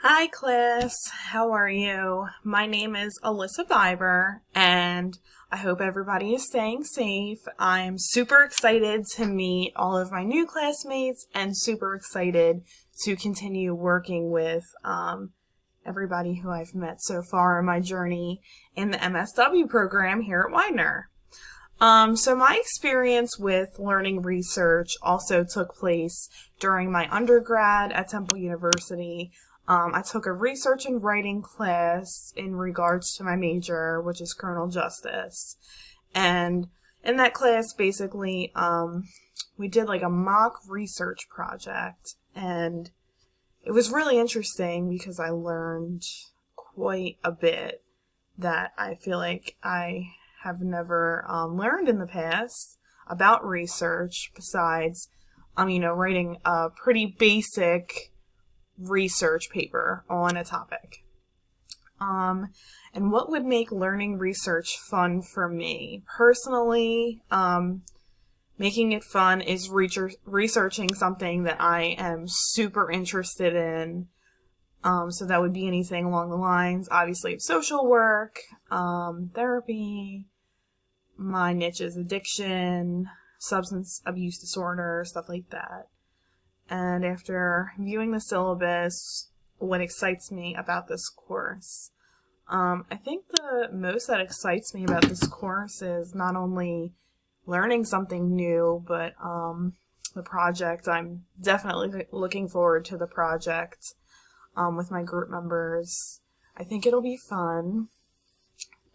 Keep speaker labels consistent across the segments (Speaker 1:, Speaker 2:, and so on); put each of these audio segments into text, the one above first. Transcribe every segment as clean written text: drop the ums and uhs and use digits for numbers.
Speaker 1: Hi class, how are you? My name is Alyssa Biber and I hope everybody is staying safe. I'm super excited to meet all of my new classmates and super excited to continue working with everybody who I've met so far in my journey in the MSW program here at Widener. So my experience with learning research also took place during my undergrad at Temple University. I took a research and writing class in regards to my major, which is criminal justice. And in that class, basically, we did like a mock research project. And it was really interesting because I learned quite a bit that I feel like I have never learned in the past about research besides, writing a pretty basic research paper on a topic. And what would make learning research fun for me? Personally, making it fun is researching something that I am super interested in. So that would be anything along the lines, obviously, of social work, therapy. My niche is addiction, substance abuse disorder, stuff like that. And after viewing the syllabus, what excites me about this course? I think the most that excites me about this course is not only learning something new, but the project. I'm definitely looking forward to the project with my group members. I think it'll be fun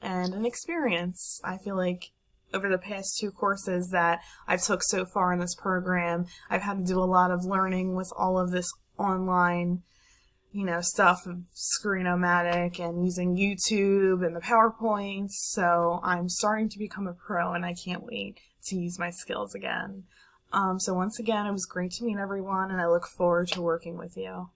Speaker 1: and an experience. I feel like over the past two courses that I've took so far in this program, I've had to do a lot of learning with all of this online, stuff of Screenomatic and using YouTube and the PowerPoints. So I'm starting to become a pro and I can't wait to use my skills again. So once again, it was great to meet everyone and I look forward to working with you.